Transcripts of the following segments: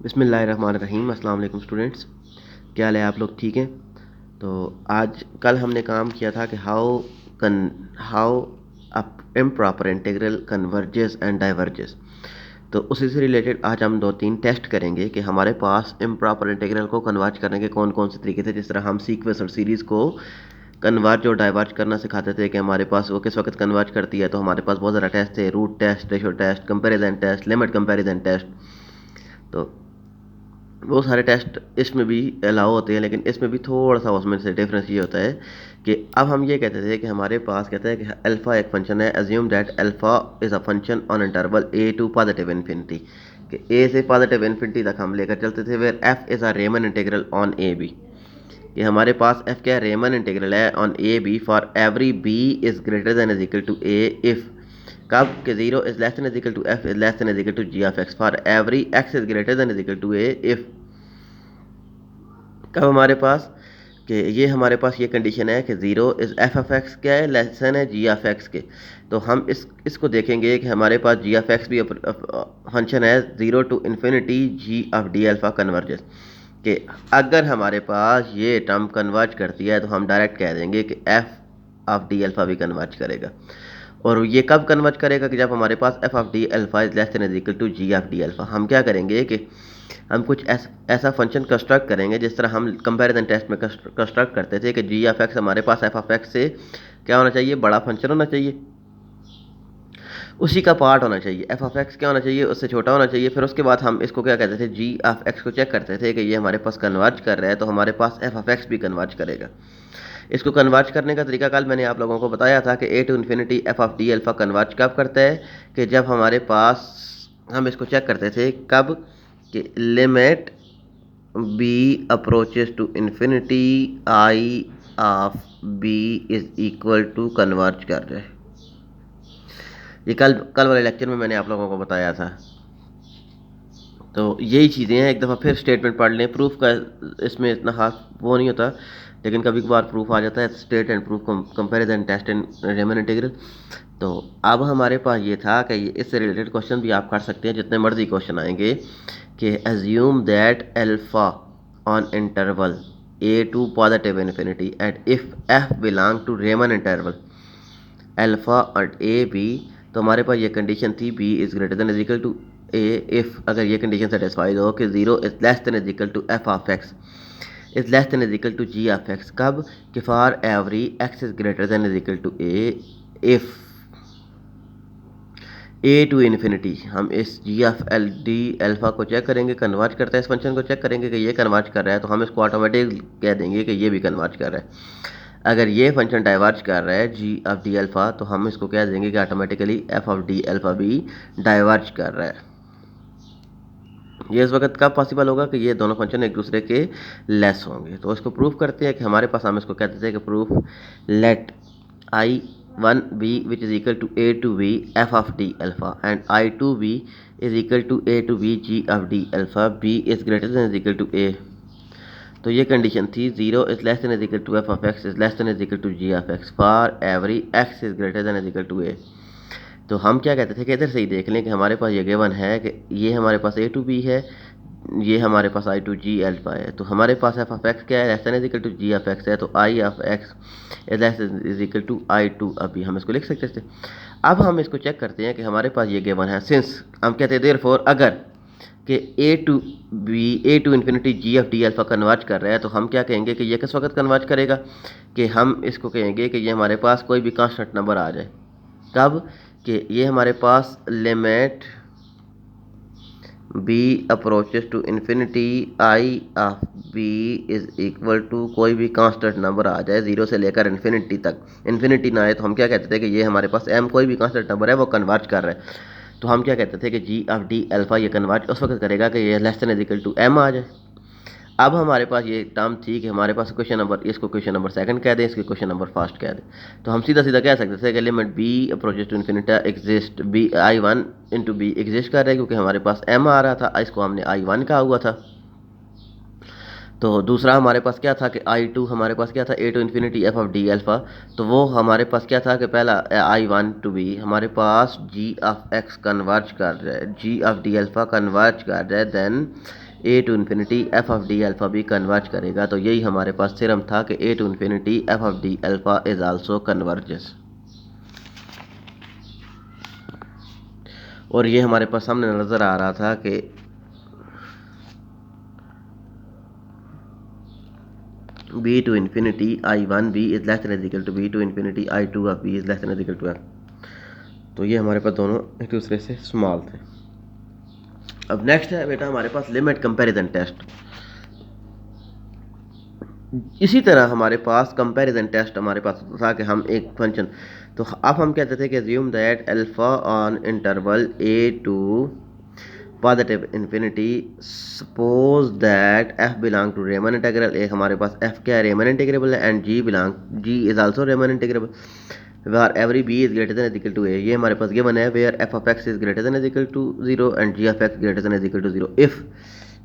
बिस्मिल्लाहिर्रहमानिर्रहीम। अस्सलाम वालेकुम स्टूडेंट्स, क्या हाल है? आप लोग ठीक हैं? तो कल हमने काम किया था कि how improper integral converges and diverges. तो उसी से रिलेटेड आज हम 2-3 टेस्ट करेंगे कि हमारे पास इम्प्रॉपर इंटीग्रल को कन्वर्ज करने के कौन कौन से तरीके थे। जिस तरह हम सीक्वेंस और सीरीज़ को कन्वर्ज और डाइवर्ज करना सिखाते थे कि हमारे पास वो किस वक्त कन्वर्ज करती है। तो हमारे पास बहुत ज़्यादा टेस्ट थे, root test, ratio test, comparison test, limit comparison test. तो वो सारे टेस्ट इसमें भी अलाउ होते हैं, लेकिन इसमें भी थोड़ा सा उसमें से डिफरेंस ये होता है कि अब हम ये कहते थे कि हमारे पास कहते हैं कि अल्फ़ा एक फंक्शन है। Assume that alpha is a function on interval a to positive infinity, कि ए से पॉजिटिव इन्फिनिटी तक हम लेकर चलते थे। Where f is a Riemann integral on a b, कि हमारे पास एफ क्या है? रेमन इंटीग्रल है on a b for every b is greater than is equal to a if कब के zero is less than is equal to f is less than is equal to ji of x for every x is greater than is equal to a if कब हमारे पास कि ये हमारे पास ये condition है कि zero is F of X क्या है? लेसन है जी ऑफ एक्स के। तो हम इसको देखेंगे कि हमारे पास जी ऑफ एक्स भी फंक्शन है zero to infinity ji of D alpha converges, कि अगर हमारे पास ये टर्म कन्वर्ज करती है तो हम डायरेक्ट कह देंगे कि एफ ऑफ डी अल्फ़ा भी कन्वर्ज करेगा। और ये कब कन्वर्ज करेगा? कि जब हमारे पास F of D alpha is less than is equal to ji of D alpha. हम क्या करेंगे कि हम कुछ ऐसा फंक्शन कंस्ट्रक्ट करेंगे जिस तरह हम कंपैरिजन टेस्ट में कंस्ट्रक्ट करते थे कि जी ऑफ एक्स हमारे पास एफ ऑफ एक्स से क्या होना चाहिए? बड़ा फंक्शन होना चाहिए, उसी का पार्ट होना चाहिए। एफ ऑफ एक्स क्या होना चाहिए? उससे छोटा होना चाहिए। फिर उसके बाद हम इसको क्या कहते थे? जी ऑफ एक्स को चेक करते थे कि ये हमारे पास कन्वर्ज कर रहा है, तो हमारे पास एफ ऑफ एक्स भी कन्वर्ज करेगा। इसको कन्वर्ज करने का तरीका कल मैंने आप लोगों को बताया था कि ए to infinity F of D alpha converge कब करता है? कि जब हमारे पास हम इसको चेक करते थे कब कि limit B approaches to infinity I of b is equal to converge कर रहे हैं। ये कल कल वाले लेक्चर में मैंने आप लोगों को बताया था। तो यही चीज़ें हैं, एक दफ़ा फिर स्टेटमेंट पढ़ लें। प्रूफ का इसमें इतना खास वो नहीं होता, लेकिन कभी कभार प्रूफ आ जाता है। State and proof comparison test and Riemann integral. तो अब हमारे पास ये था कि इससे रिलेटेड क्वेश्चन भी आप कर सकते हैं, जितने मर्जी क्वेश्चन आएंगे, कि assume that alpha on interval a to positive infinity and if f belong to Riemann interval alpha at a b. तो हमारे पास ये कंडीशन थी b is greater than is equal to a if अगर ये condition satisfied हो कि zero is less than is equal to F of x is less than is equal to ji of x कब? कि for every x is greater than is equal to a if a to infinity. हम इस g of l d alpha को check करेंगे, converge करता है। इस function को चेक करेंगे कि ये कन्वर्ज कर रहा है, तो हम इसको ऑटोमेटिक कह देंगे कि ये भी कन्वर्ज कर रहा है। अगर ये फंक्शन डाइवर्ज कर रहा है जी ऑफ डी अल्फ़ा, तो हम इसको कह देंगे कि automatically F of D alpha भी डाइवर्ज कर रहा है। ये इस वक्त कब पॉसिबल होगा? कि ये दोनों फंक्शन एक दूसरे के लेस होंगे। तो इसको प्रूफ करते हैं कि हमारे पास हम इसको कहते थे कि proof let I one B which is equal to A to B F of D alpha and I two B is equal to A to B G of D alpha B is greater than is equal to A. तो ये condition थी zero is less than is equal to F of x is less than is equal to ji of x for every x is greater than is equal to A. तो हम क्या कहते थे कि इधर से ही देख लें कि हमारे पास ये गिवन है कि ये हमारे पास ए टू बी है, ये हमारे पास आई टू जी अल्फ़ा है। तो हमारे पास एफ ऑफ एक्स क्या है? Less than is equal to ji of X है, तो I of x is less is equal to I two. अभी हम इसको लिख सकते थे। अब हम इसको चेक करते हैं कि हमारे पास ये गिवन है। सिंस हम कहते हैं देयरफॉर अगर कि ए to infinity ji of D alpha converge कर रहा है, तो हम क्या कहेंगे कि ये किस वक्त कन्वर्ज करेगा? कि हम इसको कहेंगे कि ये हमारे पास कोई भी कांस्टेंट नंबर आ जाए। कब? कि ये हमारे पास limit B approaches to infinity I of B is equal to कोई भी कांस्टेंट नंबर आ जाए ज़ीरो से लेकर इन्फिनिटी तक। इन्फिनिटी ना आए तो हम क्या कहते थे कि ये हमारे पास एम कोई भी कांस्टेंट नंबर है वो कन्वर्ज कर रहा है। तो हम क्या कहते थे कि जी ऑफ डी अल्फ़ा ये कन्वर्ज उस वक्त करेगा कि ये less than is equal to M आ जाए। अब हमारे पास ये टर्म थी कि हमारे पास क्वेश्चन नंबर, इसको क्वेश्चन नंबर सेकंड कह दें, इसके क्वेश्चन नंबर फर्स्ट कह दें। तो हम सीधा सीधा कह सकते थे कि limit B approaches to infinity exist b I one into b exist कर रहा है, क्योंकि हमारे पास एम आ रहा था, इसको हमने आई वन कहा हुआ था। तो दूसरा हमारे पास क्या था कि आई टू हमारे पास क्या था? A to infinity F of D alpha. तो वो हमारे पास क्या था कि पहला आई वन टू बी हमारे पास जी ऑफ एक्स कन्वर्ज कर रहा है, g of D alpha converge कर रहा है, then a to infinity F of D alpha भी कन्वर्ज करेगा। तो यही हमारे पास थ्योरम था कि ए to infinity F of D alpha is also converges. और ये हमारे पास सामने नज़र आ रहा था कि b to infinity I one b is less than is equal to b to infinity I two of b is less than is equal to f. तो ये हमारे पास दोनों एक दूसरे से स्मॉल थे। अब नेक्स्ट है बेटा हमारे पास लिमिट कंपैरिजन टेस्ट। इसी तरह हमारे पास कंपैरिजन टेस्ट हमारे पास था कि हम एक फंक्शन, तो अब हम कहते थे कि assume that alpha on interval a to positive infinity suppose that f belong to Riemann integral. एक हमारे पास एफ क्या है, रेमन इंटीग्रेबल है, and g is also Riemann integrable where every b is greater than is equal to a. ये हमारे पास given है where f of x is greater than is equal to 0 and g of x greater than is equal to 0 if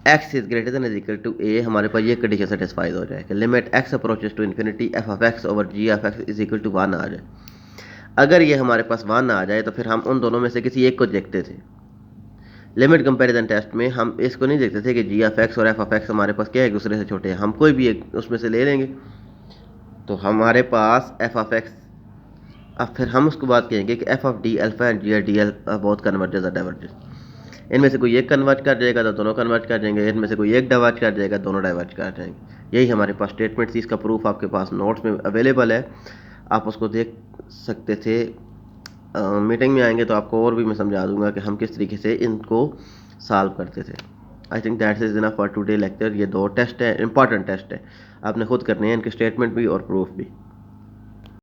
x is greater than is equal to a. हमारे पास ये condition satisfied हो जाए कि limit x approaches to infinity F of x over g of x is equal to 1 आ जाए। अगर ये हमारे पास 1 आ जाए तो फिर हम उन दोनों में से किसी एक को देखते थे। लिमिट कंपैरिजन टेस्ट में हम इसको नहीं देखते थे कि जी ऑफ एक्स और एफ ऑफ एक्स हमारे पास क्या है, एक दूसरे से छोटे हैं, हम कोई भी एक उसमें से ले लेंगे। तो हमारे पास एफ ऑफ एक्स, अब फिर हम उसको बात करेंगे कि F of D alpha and G D alpha बहुत कन्वर्जेस और डाइवर्जेस। इनमें से कोई एक कन्वर्ज कर जाएगा तो दोनों कन्वर्ज कर जाएंगे, इनमें से कोई एक डाइवर्ज कर जाएगा दोनों डाइवर्ज कर जाएंगे। यही हमारे पास स्टेटमेंट थी, इसका प्रूफ आपके पास नोट्स में अवेलेबल है, आप उसको देख सकते थे। मीटिंग में आएंगे तो आपको और भी मैं समझा दूंगा कि हम किस तरीके से इनको सॉल्व करते थे। I think that is enough for today lecture. ये 2 टेस्ट है, इंपॉर्टेंट टेस्ट है, आपने खुद करने हैं, इनके स्टेटमेंट भी और प्रूफ भी।